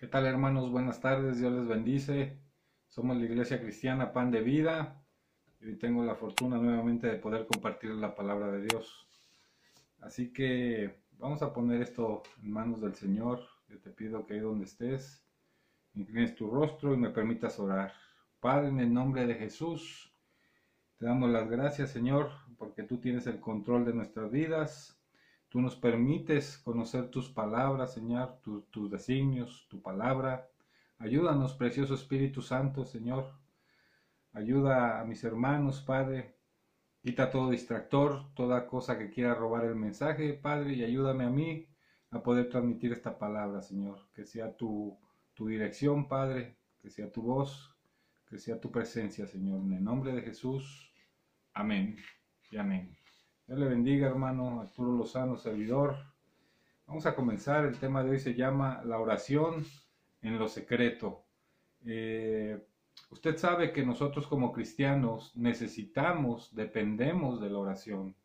¿Qué tal, hermanos? Buenas tardes, Dios les bendice. Somos la Iglesia Cristiana Pan de Vida y hoy tengo la fortuna nuevamente de poder compartir la palabra de Dios. Así que vamos a poner esto en manos del Señor. Yo te pido que ahí donde estés, inclines tu rostro y me permitas orar. Padre, en el nombre de Jesús, te damos las gracias, Señor, porque tú tienes el control de nuestras vidas. Tú nos permites conocer tus palabras, Señor, tus designios, tu palabra. Ayúdanos, precioso Espíritu Santo, Señor. Ayuda a mis hermanos, Padre. Quita todo distractor, toda cosa que quiera robar el mensaje, Padre, y ayúdame a mí a poder transmitir esta palabra, Señor. Que sea tu dirección, Padre, que sea tu voz, que sea tu presencia, Señor. En el nombre de Jesús, amén y amén. Dios le bendiga, hermano Arturo Lozano, servidor. Vamos a comenzar. El tema de hoy se llama la oración en lo secreto. Usted sabe que nosotros como cristianos necesitamos, dependemos de la oración.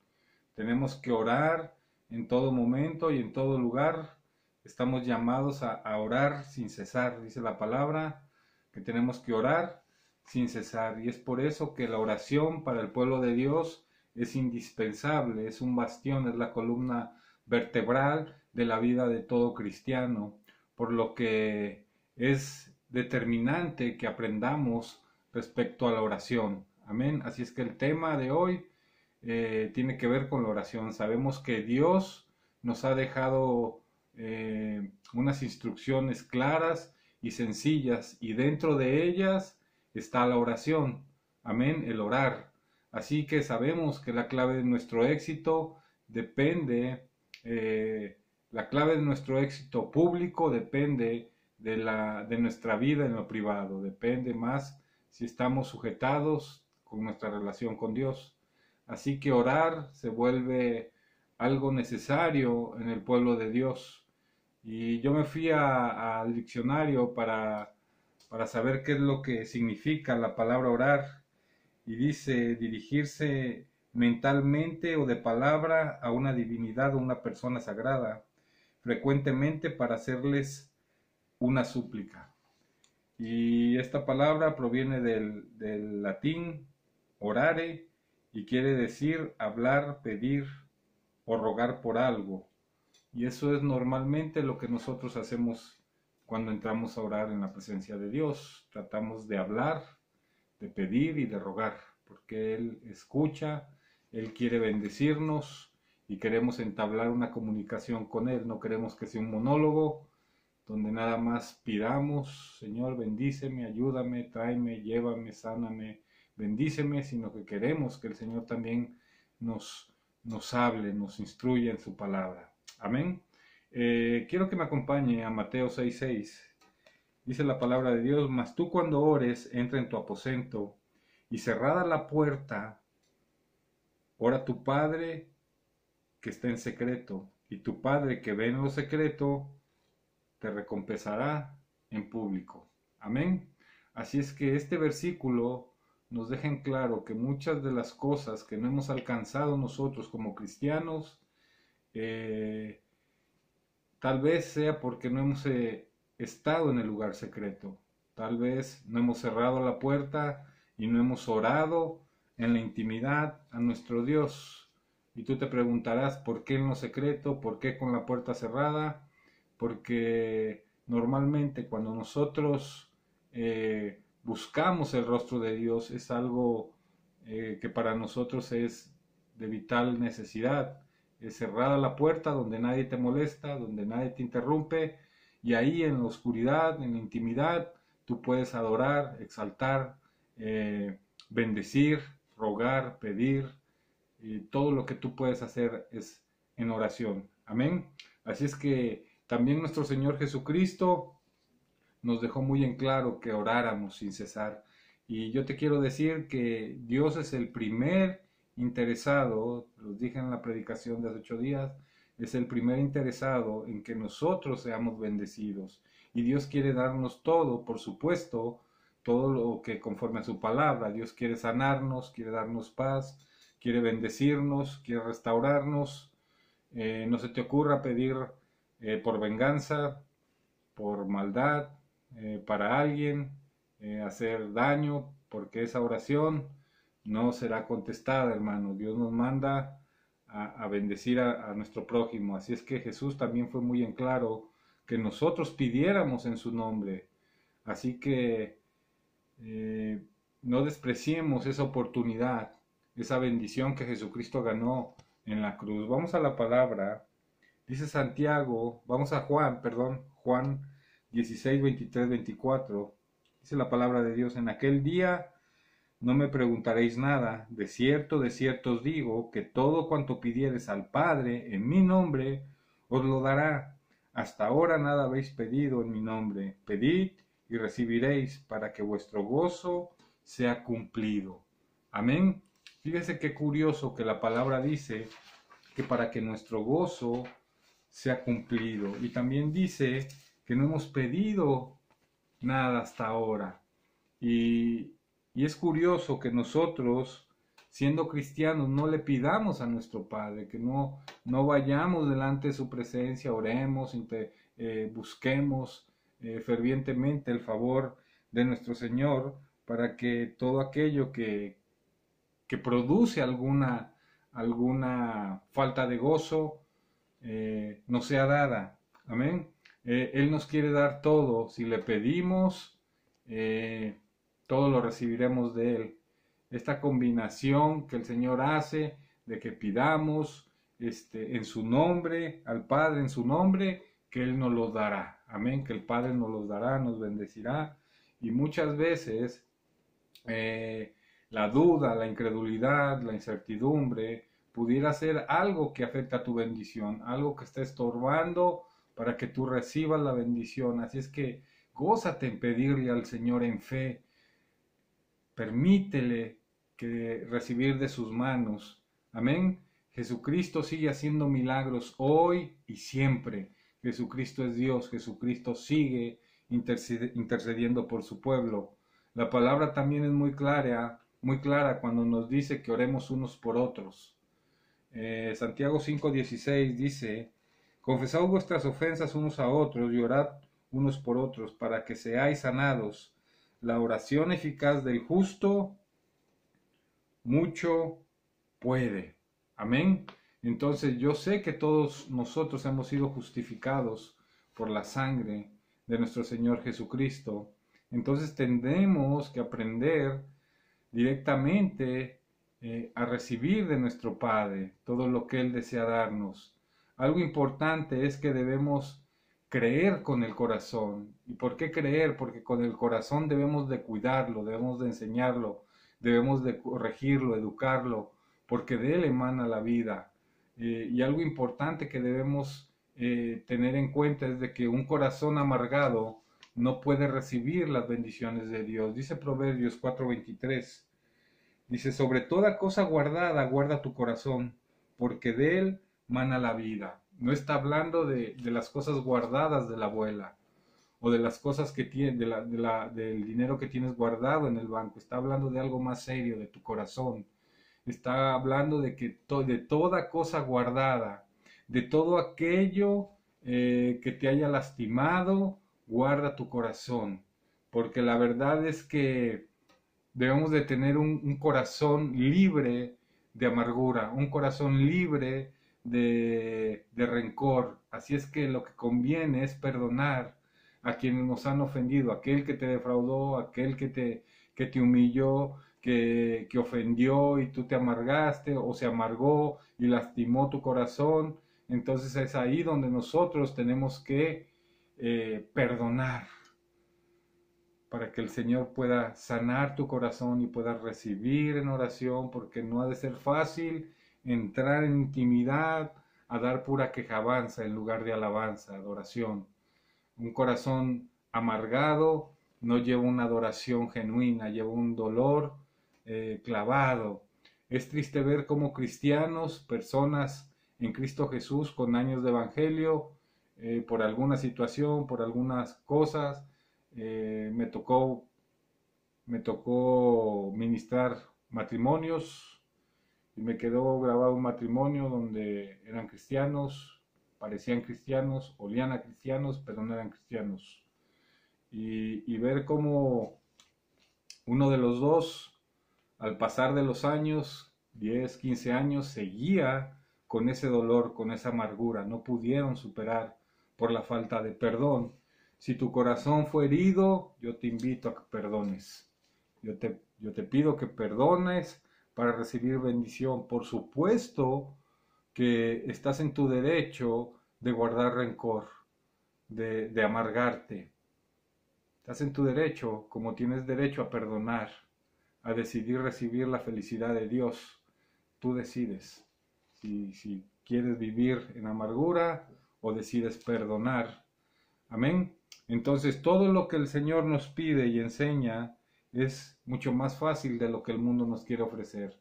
Tenemos que orar en todo momento y en todo lugar. Estamos llamados a orar sin cesar. Dice la palabra que tenemos que orar sin cesar. Y es por eso que la oración para el pueblo de Dios es indispensable, es un bastión, es la columna vertebral de la vida de todo cristiano, por lo que es determinante que aprendamos respecto a la oración. Amén. Así es que el tema de hoy tiene que ver con la oración. Sabemos que Dios nos ha dejado unas instrucciones claras y sencillas, y dentro de ellas está la oración. Amén, el orar. Así que sabemos que la clave de nuestro éxito depende, la clave de nuestro éxito público depende de nuestra vida en lo privado. Depende más si estamos sujetados con nuestra relación con Dios. Así que orar se vuelve algo necesario en el pueblo de Dios. Y yo me fui al diccionario para saber qué es lo que significa la palabra orar. Y dice dirigirse mentalmente o de palabra a una divinidad o una persona sagrada, frecuentemente para hacerles una súplica. Y esta palabra proviene del latín orare y quiere decir hablar, pedir o rogar por algo. Y eso es normalmente lo que nosotros hacemos cuando entramos a orar en la presencia de Dios. Tratamos de hablar, de pedir y de rogar, porque Él escucha, Él quiere bendecirnos y queremos entablar una comunicación con Él. No queremos que sea un monólogo donde nada más pidamos, Señor, bendíceme, ayúdame, tráeme, llévame, sáname, bendíceme, sino que queremos que el Señor también nos hable, nos instruya en su palabra. Amén. Quiero que me acompañe a Mateo 6:6. Dice la palabra de Dios: mas tú cuando ores, entra en tu aposento, y cerrada la puerta, ora a tu Padre que está en secreto, y tu Padre que ve en lo secreto, te recompensará en público. Amén. Así es que este versículo nos deja en claro que muchas de las cosas que no hemos alcanzado nosotros como cristianos, tal vez sea porque no hemos estado en el lugar secreto. Tal vez no hemos cerrado la puerta y no hemos orado en la intimidad a nuestro Dios. Y tú te preguntarás, ¿por qué en lo secreto? ¿Por qué con la puerta cerrada? Porque normalmente cuando nosotros buscamos el rostro de Dios es algo que para nosotros es de vital necesidad. Es cerrada la puerta donde nadie te molesta, donde nadie te interrumpe, y ahí en la oscuridad, en la intimidad, tú puedes adorar, exaltar, bendecir, rogar, pedir, y todo lo que tú puedes hacer es en oración. Amén. Así es que también nuestro Señor Jesucristo nos dejó muy en claro que oráramos sin cesar. Y yo te quiero decir que Dios es el primer interesado, los dije en la predicación de hace 8 días, es el primer interesado en que nosotros seamos bendecidos. Y Dios quiere darnos todo, por supuesto, todo lo que conforme a su palabra. Dios quiere sanarnos, quiere darnos paz, quiere bendecirnos, quiere restaurarnos. No se te ocurra pedir por venganza, por maldad, para alguien, hacer daño, porque esa oración no será contestada, hermano. Dios nos manda a bendecir a nuestro prójimo. Así es que Jesús también fue muy en claro que nosotros pidiéramos en su nombre. Así que no despreciemos esa oportunidad, esa bendición que Jesucristo ganó en la cruz. Vamos a la palabra. Dice Santiago, vamos a Juan, perdón, Juan 16, 23, 24. Dice la palabra de Dios: en aquel día no me preguntaréis nada. De cierto os digo, que todo cuanto pidiereis al Padre en mi nombre, os lo dará. Hasta ahora nada habéis pedido en mi nombre. Pedid y recibiréis, para que vuestro gozo sea cumplido. Amén. Fíjese qué curioso que la palabra dice que para que nuestro gozo sea cumplido. Y también dice que no hemos pedido nada hasta ahora. Y es curioso que nosotros, siendo cristianos, no le pidamos a nuestro Padre, que no vayamos delante de su presencia, oremos, busquemos fervientemente el favor de nuestro Señor, para que todo aquello que produce alguna falta de gozo nos sea dada. Amén. Él nos quiere dar todo. Si le pedimos, todo lo recibiremos de Él. Esta combinación que el Señor hace de que pidamos en su nombre, al Padre en su nombre, que Él nos los dará. Amén. Que el Padre nos los dará, nos bendecirá. Y muchas veces la duda, la incredulidad, la incertidumbre pudiera ser algo que afecta a tu bendición, algo que está estorbando para que tú recibas la bendición. Así es que gózate en pedirle al Señor en fe, permítele que recibir de sus manos. Amén. Jesucristo sigue haciendo milagros hoy y siempre. Jesucristo es Dios, Jesucristo sigue intercediendo por su pueblo. La palabra también es muy clara cuando nos dice que oremos unos por otros. Santiago 5:16 dice: confesad vuestras ofensas unos a otros y orad unos por otros para que seáis sanados. La oración eficaz del justo mucho puede. Amén. Entonces yo sé que todos nosotros hemos sido justificados por la sangre de nuestro Señor Jesucristo. Entonces tendremos que aprender directamente a recibir de nuestro Padre todo lo que Él desea darnos. Algo importante es que debemos creer con el corazón. ¿Y por qué creer? Porque con el corazón debemos de cuidarlo, debemos de enseñarlo, debemos de corregirlo, educarlo, porque de Él emana la vida. Y algo importante que debemos tener en cuenta es de que un corazón amargado no puede recibir las bendiciones de Dios. Dice Proverbios 4:23. Dice: sobre toda cosa guardada, guarda tu corazón, porque de él mana la vida. No está hablando de las cosas guardadas de la abuela, o de las cosas que tiene, del dinero que tienes guardado en el banco. Está hablando de algo más serio, de tu corazón. Está hablando de que de toda cosa guardada, de todo aquello que te haya lastimado, guarda tu corazón. Porque la verdad es que debemos de tener un corazón libre de amargura, un corazón libre de rencor. Así es que lo que conviene es perdonar, a quienes nos han ofendido, aquel que te defraudó, aquel que te humilló, que ofendió y tú te amargaste o se amargó y lastimó tu corazón. Entonces es ahí donde nosotros tenemos que perdonar para que el Señor pueda sanar tu corazón y puedas recibir en oración, porque no ha de ser fácil entrar en intimidad a dar pura quejabanza en lugar de alabanza, adoración. Un corazón amargado no lleva una adoración genuina, lleva un dolor clavado. Es triste ver cómo cristianos, personas en Cristo Jesús con años de evangelio, por alguna situación, por algunas cosas, me tocó ministrar matrimonios y me quedó grabado un matrimonio donde eran cristianos, parecían cristianos, olían a cristianos, pero no eran cristianos. Y ver cómo uno de los dos, al pasar de los años, 10, 15 años, seguía con ese dolor, con esa amargura, no pudieron superar por la falta de perdón. Si tu corazón fue herido, yo te invito a que perdones. Yo te pido que perdones para recibir bendición. Por supuesto que estás en tu derecho de guardar rencor, de amargarte. Estás en tu derecho, como tienes derecho a perdonar, a decidir recibir la felicidad de Dios. Tú decides si quieres vivir en amargura o decides perdonar. Amén. Entonces todo lo que el Señor nos pide y enseña es mucho más fácil de lo que el mundo nos quiere ofrecer.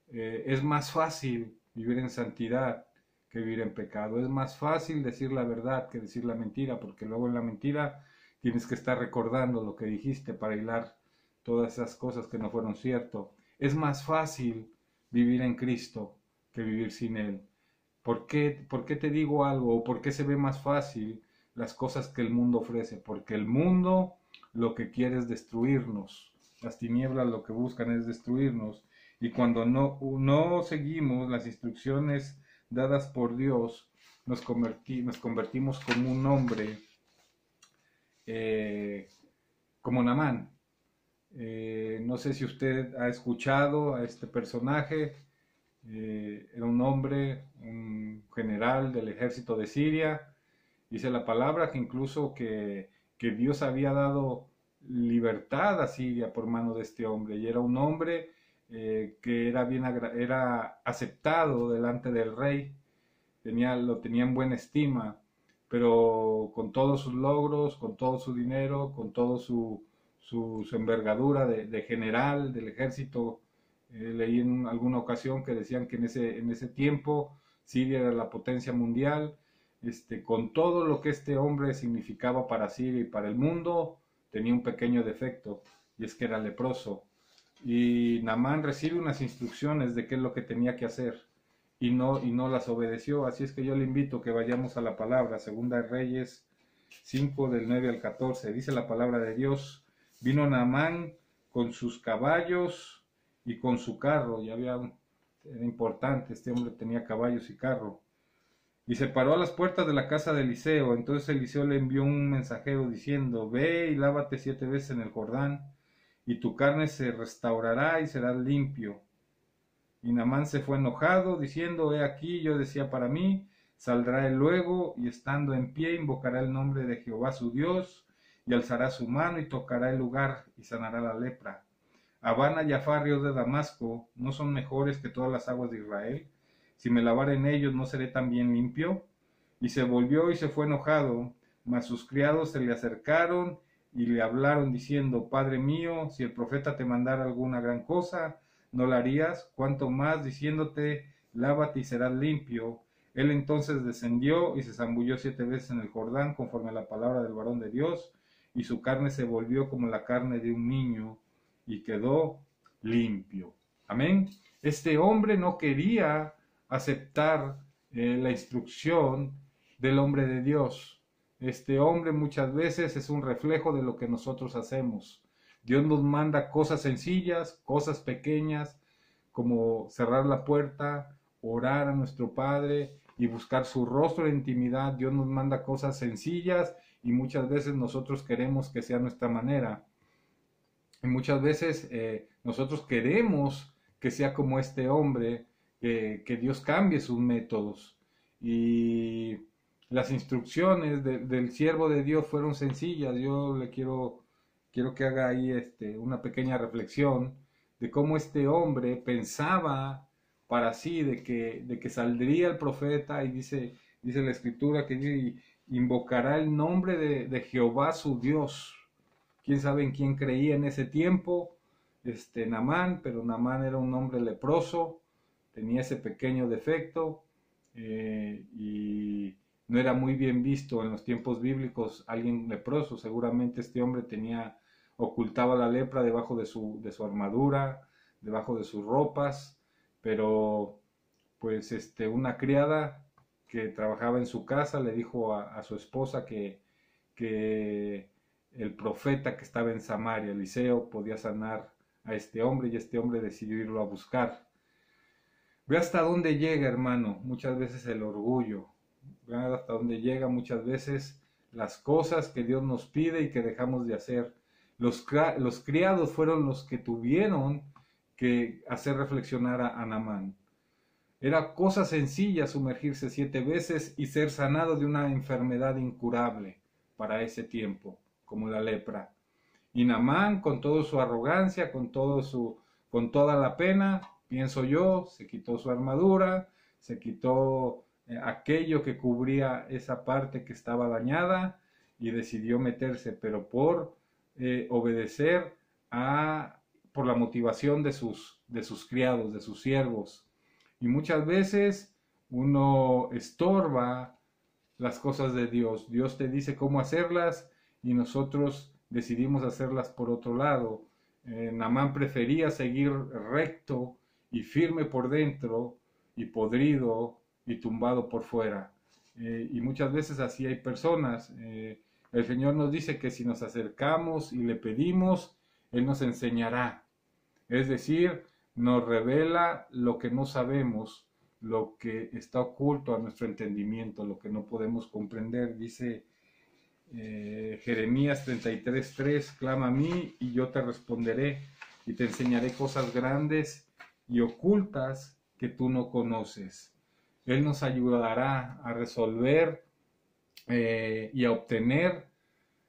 Es más fácil vivir en santidad que vivir en pecado. Es más fácil decir la verdad que decir la mentira, porque luego en la mentira tienes que estar recordando lo que dijiste para hilar todas esas cosas que no fueron cierto. Es más fácil vivir en Cristo que vivir sin Él. ¿Por qué te digo algo? ¿O por qué se ve más fácil las cosas que el mundo ofrece? Porque el mundo lo que quiere es destruirnos. Las tinieblas lo que buscan es destruirnos. Y cuando no seguimos las instrucciones dadas por Dios, nos convertimos como un hombre, como Naamán. No sé si usted ha escuchado a este personaje. Era un hombre, un general del ejército de Siria. Dice la palabra que incluso que Dios había dado libertad a Siria por mano de este hombre. Y era un hombre que era aceptado delante del rey. Lo tenía en buena estima, pero con todos sus logros, con todo su dinero, con toda su envergadura de general del ejército. Leí en alguna ocasión que decían que en ese tiempo Siria era la potencia mundial. Con todo lo que este hombre significaba para Siria y para el mundo, tenía un pequeño defecto, y es que era leproso. Y Naamán recibe unas instrucciones de qué es lo que tenía que hacer, y no las obedeció. Así es que yo le invito que vayamos a la palabra, Segunda de Reyes 5, del 9 al 14. Dice la palabra de Dios: vino Naamán con sus caballos y con su carro. Era importante, este hombre tenía caballos y carro. Y se paró a las puertas de la casa de Eliseo. Entonces Eliseo le envió un mensajero diciendo: ve y lávate 7 veces en el Jordán, y tu carne se restaurará y serás limpio. Y Naamán se fue enojado, diciendo: he aquí, yo decía para mí, saldrá él luego, y estando en pie invocará el nombre de Jehová su Dios, y alzará su mano y tocará el lugar, y sanará la lepra. Habana y Jafá, ríos de Damasco, ¿no son mejores que todas las aguas de Israel? Si me lavare en ellos, ¿no seré también limpio? Y se volvió y se fue enojado, mas sus criados se le acercaron y le hablaron diciendo: Padre mío, si el profeta te mandara alguna gran cosa, ¿no la harías? Cuanto más diciéndote: lávate y serás limpio. Él entonces descendió y se zambulló 7 veces en el Jordán, conforme a la palabra del varón de Dios, y su carne se volvió como la carne de un niño, y quedó limpio. Amén. Este hombre no quería aceptar la instrucción del hombre de Dios. Este hombre muchas veces es un reflejo de lo que nosotros hacemos. Dios nos manda cosas sencillas, cosas pequeñas, como cerrar la puerta, orar a nuestro Padre y buscar su rostro en intimidad. Dios nos manda cosas sencillas y muchas veces nosotros queremos que sea nuestra manera. Y muchas veces nosotros queremos que sea como este hombre, que Dios cambie sus métodos. Y las instrucciones del siervo de Dios fueron sencillas. Yo le quiero que haga ahí una pequeña reflexión de cómo este hombre pensaba para sí de que saldría el profeta, y dice la escritura que invocará el nombre de Jehová su Dios. Quién sabe en quién creía en ese tiempo, Naamán, pero Naamán era un hombre leproso, tenía ese pequeño defecto, y no era muy bien visto en los tiempos bíblicos alguien leproso. Seguramente este hombre ocultaba la lepra debajo de su armadura, debajo de sus ropas, pero pues una criada que trabajaba en su casa le dijo a su esposa que el profeta que estaba en Samaria, Eliseo, podía sanar a este hombre, y este hombre decidió irlo a buscar. Ve hasta dónde llega, hermano, muchas veces el orgullo. Ve hasta dónde llega muchas veces las cosas que Dios nos pide y que dejamos de hacer. Los criados fueron los que tuvieron que hacer reflexionar a Naamán. Era cosa sencilla sumergirse 7 veces y ser sanado de una enfermedad incurable para ese tiempo, como la lepra. Y Naamán, con toda su arrogancia, con toda la pena, pienso yo, se quitó su armadura, se quitó aquello que cubría esa parte que estaba dañada, y decidió meterse, pero por obedecer por la motivación de sus criados, de sus siervos. Y muchas veces uno estorba las cosas de Dios. Dios te dice cómo hacerlas y nosotros decidimos hacerlas por otro lado. Naamán prefería seguir recto y firme por dentro y podrido y tumbado por fuera. Y muchas veces así hay personas. El Señor nos dice que si nos acercamos y le pedimos, Él nos enseñará. Es decir, nos revela lo que no sabemos, lo que está oculto a nuestro entendimiento, lo que no podemos comprender. Dice Jeremías 33:3, clama a mí y yo te responderé y te enseñaré cosas grandes y ocultas que tú no conoces. Él nos ayudará a resolver y a obtener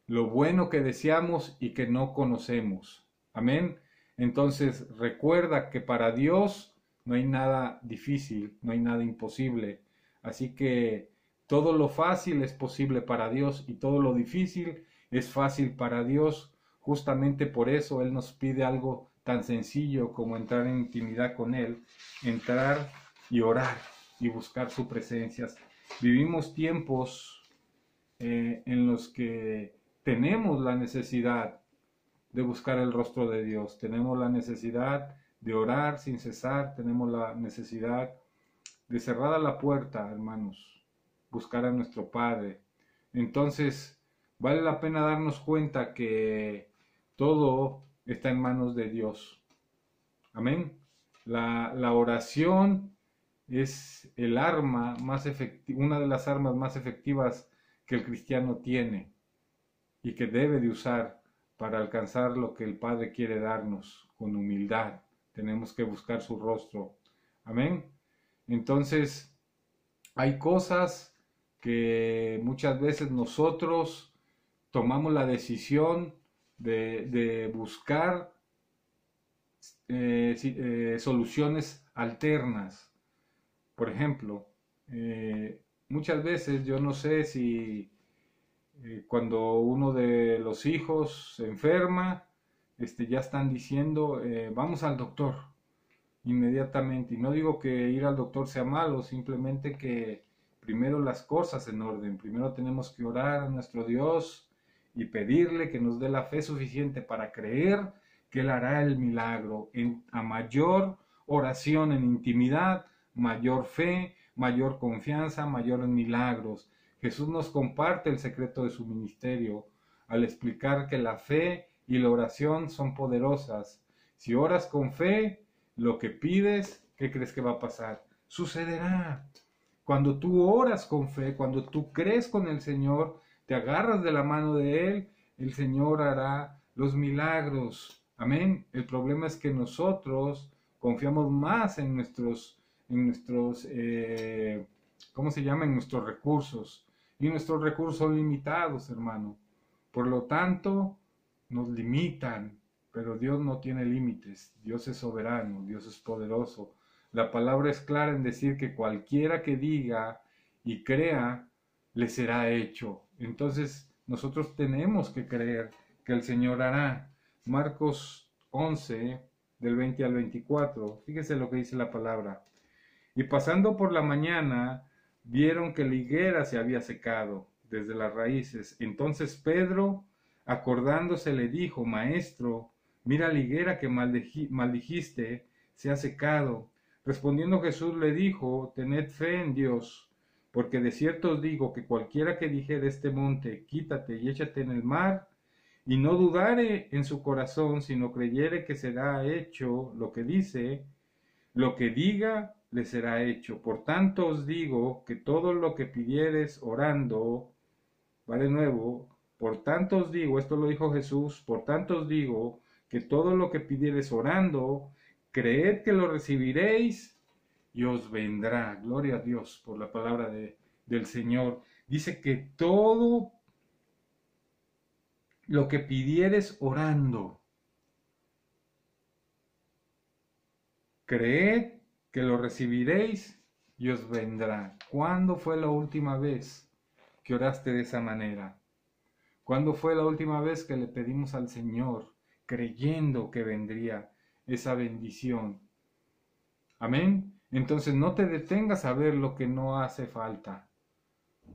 lo bueno que deseamos y que no conocemos. Amén. Entonces recuerda que para Dios no hay nada difícil, no hay nada imposible. Así que todo lo fácil es posible para Dios y todo lo difícil es fácil para Dios. Justamente por eso Él nos pide algo tan sencillo como entrar en intimidad con Él, entrar y orar y buscar su presencia. Vivimos tiempos en los que tenemos la necesidad de buscar el rostro de Dios, tenemos la necesidad de orar sin cesar, tenemos la necesidad de cerrada la puerta, hermanos, buscar a nuestro Padre. Entonces, vale la pena darnos cuenta que todo está en manos de Dios. Amén. La oración es el arma más efectiva, una de las armas más efectivas que el cristiano tiene y que debe de usar para alcanzar lo que el Padre quiere darnos con humildad. Tenemos que buscar su rostro. Amén. Entonces, hay cosas que muchas veces nosotros tomamos la decisión de buscar soluciones alternas. Por ejemplo, muchas veces yo no sé si cuando uno de los hijos se enferma, ya están diciendo, vamos al doctor inmediatamente. Y no digo que ir al doctor sea malo, simplemente que primero las cosas en orden. Primero tenemos que orar a nuestro Dios y pedirle que nos dé la fe suficiente para creer que Él hará el milagro. A mayor oración en intimidad, mayor fe, mayor confianza, mayores milagros. Jesús nos comparte el secreto de su ministerio al explicar que la fe y la oración son poderosas. Si oras con fe, lo que pides, ¿qué crees que va a pasar? Sucederá. Cuando tú oras con fe, cuando tú crees con el Señor, te agarras de la mano de Él, el Señor hará los milagros. Amén. El problema es que nosotros confiamos más ¿cómo se llama? En nuestros recursos. Y nuestros recursos son limitados, hermano. Por lo tanto, nos limitan, pero Dios no tiene límites. Dios es soberano, Dios es poderoso. La palabra es clara en decir que cualquiera que diga y crea, le será hecho. Entonces, nosotros tenemos que creer que el Señor hará. Marcos 11, del 20 al 24. Fíjese lo que dice la palabra. Y pasando por la mañana, vieron que la higuera se había secado desde las raíces. Entonces Pedro, acordándose, le dijo: Maestro, mira la higuera que maldijiste, se ha secado. Respondiendo Jesús le dijo: Tened fe en Dios, porque de cierto os digo que cualquiera que dijere este monte, quítate y échate en el mar, y no dudare en su corazón, sino creyere que será hecho lo que dice, lo que diga le será hecho. Por tanto os digo que todo lo que pidiereis orando, va de nuevo, por tanto os digo, esto lo dijo Jesús, por tanto os digo que todo lo que pidiereis orando, creed que lo recibiréis y os vendrá. Gloria a Dios por la palabra del Señor. Dice que todo lo que pidieres orando, creed que lo recibiréis y os vendrá. ¿Cuándo fue la última vez que oraste de esa manera? ¿Cuándo fue la última vez que le pedimos al Señor, creyendo que vendría esa bendición? Amén. Entonces no te detengas a ver lo que no hace falta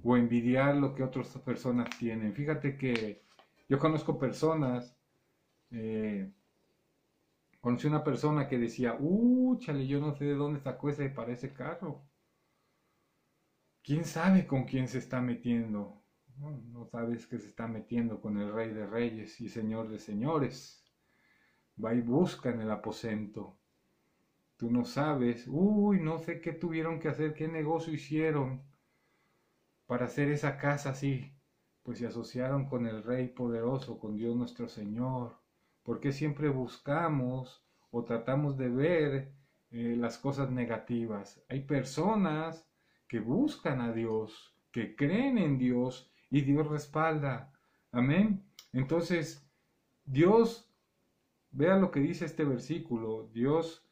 o envidiar lo que otras personas tienen. Fíjate que yo conozco personas, conocí una persona que decía: chale, yo no sé de dónde sacó ese para ese carro. ¿Quién sabe con quién se está metiendo? No sabes que se está metiendo con el Rey de Reyes y Señor de Señores. Va y busca en el aposento. Tú no sabes, no sé qué tuvieron que hacer, qué negocio hicieron para hacer esa casa así. Pues se asociaron con el Rey poderoso, con Dios nuestro Señor. ¿Por qué siempre buscamos o tratamos de ver las cosas negativas? Hay personas que buscan a Dios, que creen en Dios y Dios respalda. Amén. Entonces, Dios, vea lo que dice este versículo, Dios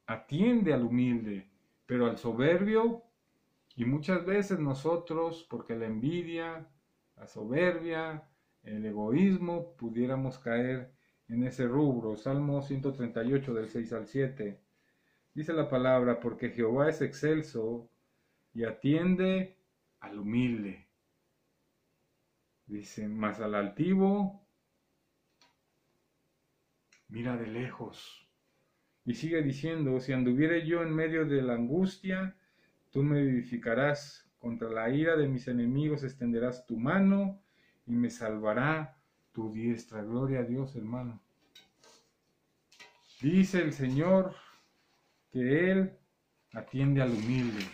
atiende al humilde, pero al soberbio. Y muchas veces nosotros, porque la envidia, la soberbia, el egoísmo, pudiéramos caer en ese rubro. Salmo 138 del 6 al 7. Dice la palabra: porque Jehová es excelso y atiende al humilde. Dice: mas al altivo mira de lejos. Y sigue diciendo: si anduviere yo en medio de la angustia, tú me vivificarás. Contra la ira de mis enemigos extenderás tu mano y me salvará tu diestra. Gloria a Dios, hermano. Dice el Señor que Él atiende al humilde.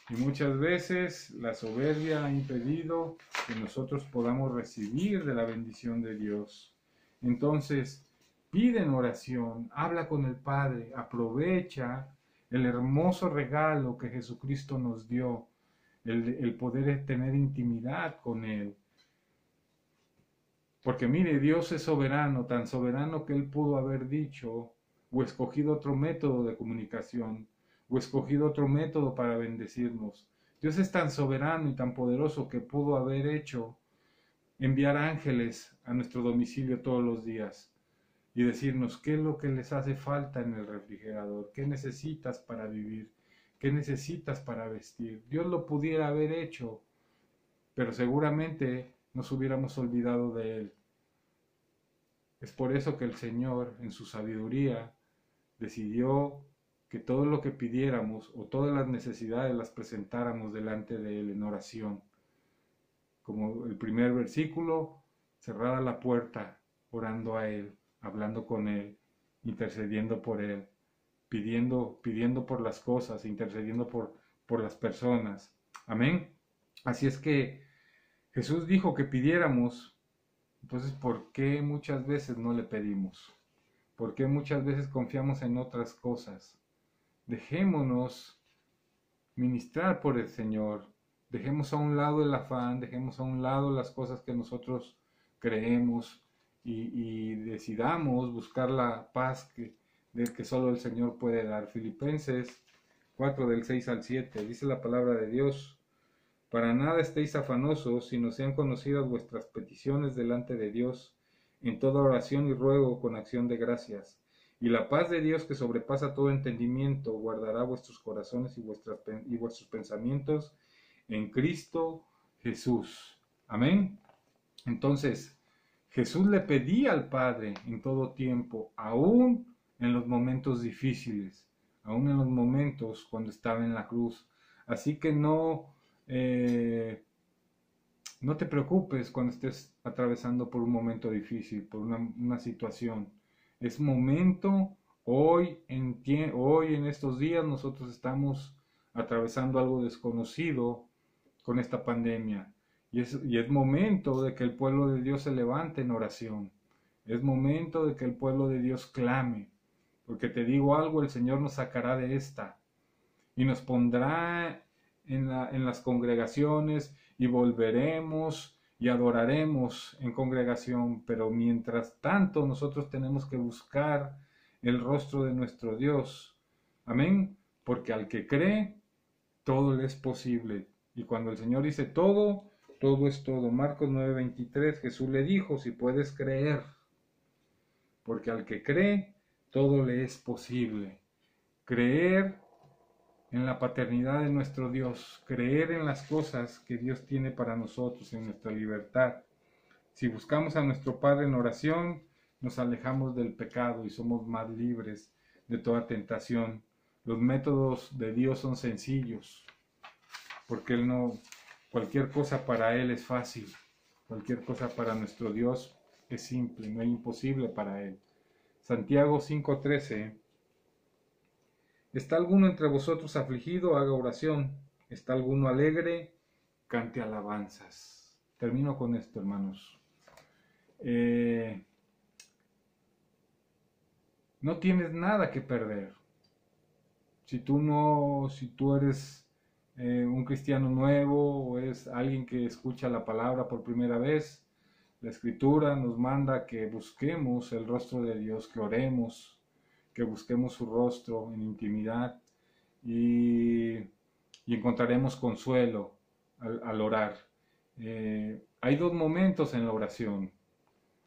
Y muchas veces la soberbia ha impedido que nosotros podamos recibir de la bendición de Dios. Entonces, pide en oración, habla con el Padre, aprovecha el hermoso regalo que Jesucristo nos dio, el poder tener intimidad con Él. Porque mire, Dios es soberano, tan soberano que Él pudo haber dicho o escogido otro método de comunicación, o escogido otro método para bendecirnos. Dios es tan soberano y tan poderoso que pudo haber hecho enviar ángeles a nuestro domicilio todos los días y decirnos qué es lo que les hace falta en el refrigerador, qué necesitas para vivir, qué necesitas para vestir. Dios lo pudiera haber hecho, pero seguramente nos hubiéramos olvidado de Él. Es por eso que el Señor, en su sabiduría, decidió que todo lo que pidiéramos o todas las necesidades las presentáramos delante de Él en oración. Como el primer versículo: cerrada la puerta, orando a Él, hablando con Él, intercediendo por Él, pidiendo por las cosas, intercediendo por las personas. Amén. Así es que Jesús dijo que pidiéramos. Entonces, ¿por qué muchas veces no le pedimos? ¿Por qué muchas veces confiamos en otras cosas? Dejémonos ministrar por el Señor. Dejemos a un lado el afán, dejemos a un lado las cosas que nosotros creemos y decidamos buscar la paz del que solo el Señor puede dar. Filipenses 4 del 6 al 7 dice la palabra de Dios: para nada estéis afanosos, sino sean conocidas vuestras peticiones delante de Dios, en toda oración y ruego con acción de gracias. Y la paz de Dios, que sobrepasa todo entendimiento, guardará vuestros corazones y vuestros pensamientos en Cristo Jesús. Amén. Entonces, Jesús le pedía al Padre en todo tiempo, aún en los momentos difíciles, aún en los momentos cuando estaba en la cruz. Así que no te preocupes cuando estés atravesando por un momento difícil, por una situación. Es momento, hoy en estos días nosotros estamos atravesando algo desconocido con esta pandemia. Y es momento de que el pueblo de Dios se levante en oración. Es momento de que el pueblo de Dios clame. Porque te digo algo, el Señor nos sacará de esta y nos pondrá en las congregaciones y volveremos y adoraremos en congregación, pero mientras tanto nosotros tenemos que buscar el rostro de nuestro Dios. Amén, porque al que cree, todo le es posible. Y cuando el Señor dice todo, todo es todo. Marcos 9:23, Jesús le dijo: si puedes creer, porque al que cree, todo le es posible. Creer en la paternidad de nuestro Dios, creer en las cosas que Dios tiene para nosotros, en nuestra libertad. Si buscamos a nuestro Padre en oración, nos alejamos del pecado y somos más libres de toda tentación. Los métodos de Dios son sencillos, porque cualquier cosa para Él es fácil, cualquier cosa para nuestro Dios es simple, no hay imposible para Él. Santiago 5:13: ¿está alguno entre vosotros afligido? Haga oración. ¿Está alguno alegre? Cante alabanzas. Termino con esto, hermanos. No tienes nada que perder. Si tú eres un cristiano nuevo o eres alguien que escucha la palabra por primera vez, la Escritura nos manda que busquemos el rostro de Dios, que oremos, que busquemos su rostro en intimidad y encontraremos consuelo al orar. Hay dos momentos en la oración.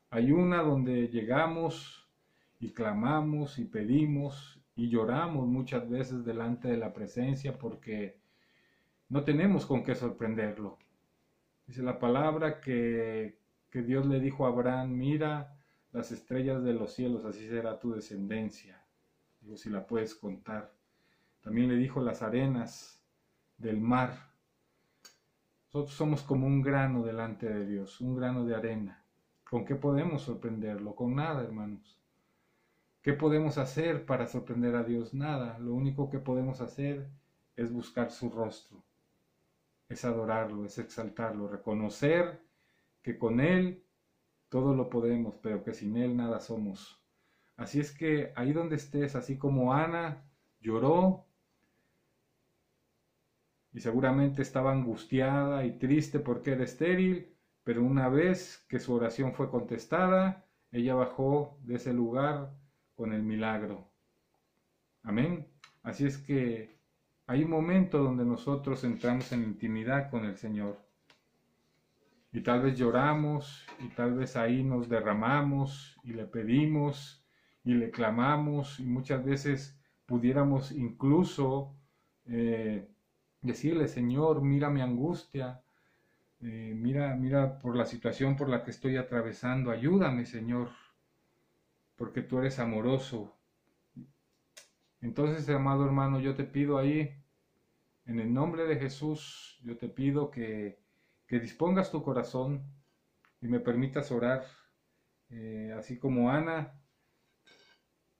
Hay una donde llegamos y clamamos y pedimos y lloramos muchas veces delante de la presencia porque no tenemos con qué sorprenderlo. Dice la palabra que Dios le dijo a Abraham: mira las estrellas de los cielos, así será tu descendencia. Digo, si la puedes contar. También le dijo las arenas del mar. Nosotros somos como un grano delante de Dios, un grano de arena. ¿Con qué podemos sorprenderlo? Con nada, hermanos. ¿Qué podemos hacer para sorprender a Dios? Nada. Lo único que podemos hacer es buscar su rostro, es adorarlo, es exaltarlo, reconocer que con Él todo lo podemos, pero que sin Él nada somos. Así es que ahí donde estés, así como Ana lloró y seguramente estaba angustiada y triste porque era estéril, pero una vez que su oración fue contestada, ella bajó de ese lugar con el milagro. Amén. Así es que hay un momento donde nosotros entramos en intimidad con el Señor. Y tal vez lloramos, y tal vez ahí nos derramamos, y le pedimos, y le clamamos, y muchas veces pudiéramos incluso decirle: Señor, mira mi angustia, mira por la situación por la que estoy atravesando, ayúdame, Señor, porque tú eres amoroso. Entonces, amado hermano, yo te pido ahí, en el nombre de Jesús, yo te pido que dispongas tu corazón y me permitas orar, así como Ana,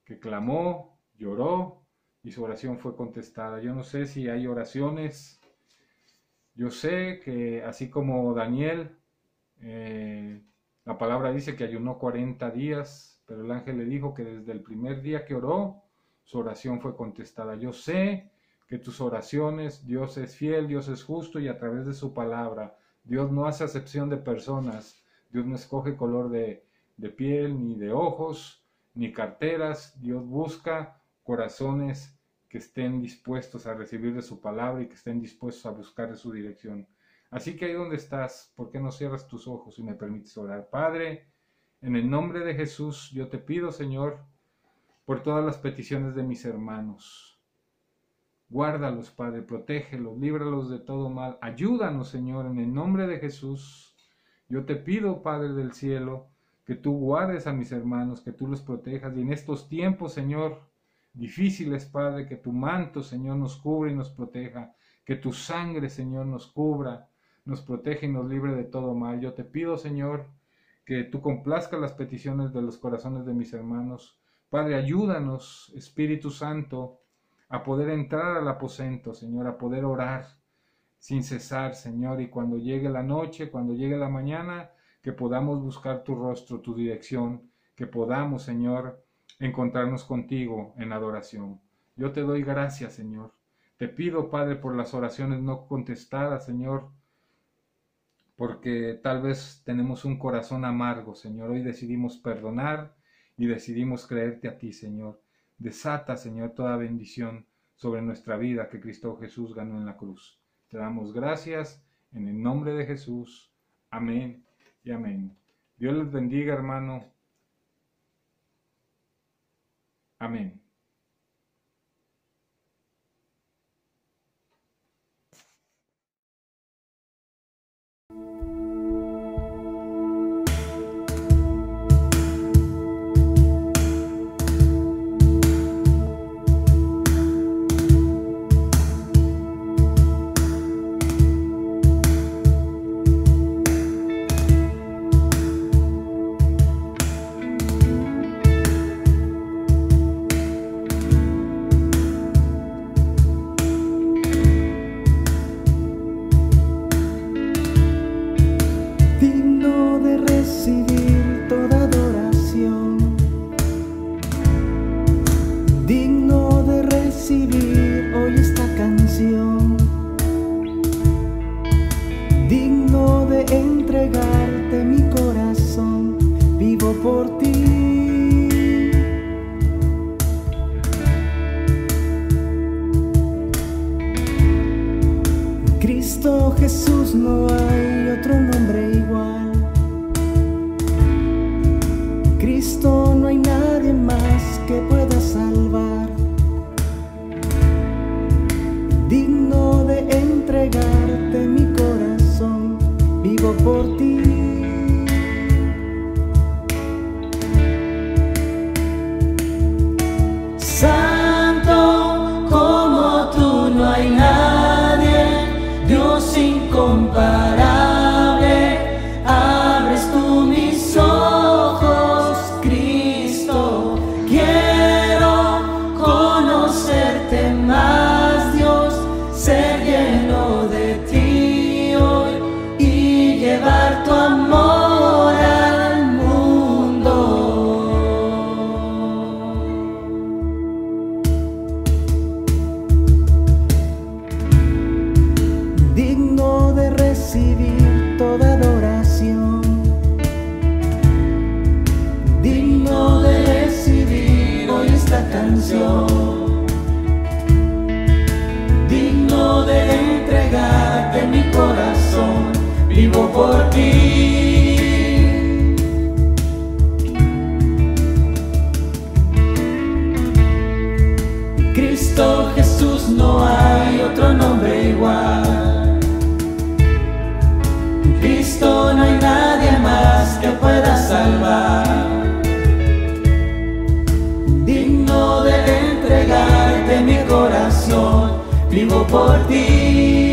que clamó, lloró, y su oración fue contestada. Yo no sé si hay oraciones. Yo sé que así como Daniel, la palabra dice que ayunó 40 días, pero el ángel le dijo que desde el primer día que oró, su oración fue contestada. Yo sé que tus oraciones, Dios es fiel, Dios es justo, y a través de su palabra, Dios no hace acepción de personas, Dios no escoge color de piel, ni de ojos, ni carteras. Dios busca corazones que estén dispuestos a recibir de su palabra y que estén dispuestos a buscar de su dirección. Así que ahí donde estás, ¿por qué no cierras tus ojos y me permites orar? Padre, en el nombre de Jesús, yo te pido, Señor, por todas las peticiones de mis hermanos. Guárdalos, Padre, protégelos, líbralos de todo mal. Ayúdanos, Señor, en el nombre de Jesús. Yo te pido, Padre del cielo, que tú guardes a mis hermanos, que tú los protejas. Y en estos tiempos, Señor, difíciles, Padre, que tu manto, Señor, nos cubra y nos proteja. Que tu sangre, Señor, nos cubra, nos protege y nos libre de todo mal. Yo te pido, Señor, que tú complazcas las peticiones de los corazones de mis hermanos. Padre, ayúdanos, Espíritu Santo, a poder entrar al aposento, Señor, a poder orar sin cesar, Señor, y cuando llegue la noche, cuando llegue la mañana, que podamos buscar tu rostro, tu dirección, que podamos, Señor, encontrarnos contigo en adoración. Yo te doy gracias, Señor. Te pido, Padre, por las oraciones no contestadas, Señor, porque tal vez tenemos un corazón amargo, Señor. Hoy decidimos perdonar y decidimos creerte a ti, Señor. Desata, Señor, toda bendición sobre nuestra vida que Cristo Jesús ganó en la cruz. Te damos gracias en el nombre de Jesús. Amén y amén. Dios les bendiga, hermano. Amén. Cristo Jesús, no hay otro nombre igual. Cristo, no hay nadie más que pueda salvar. Digno de entregarte mi corazón, vivo por ti. Santo como tú, no hay nadie, Dios incomparable. Abres tú mis ojos, Cristo, quiero conocerte más, Dios, ser lleno de ti hoy y llevar tu amor al mundo. Digno de recibir toda adoración, digno de recibir hoy esta canción, digno de entregarte mi corazón, vivo por ti. Cristo Jesús, no hay otro nombre igual. Cristo, no hay nadie más que pueda salvar. Digno de entregarte mi corazón, vivo por ti.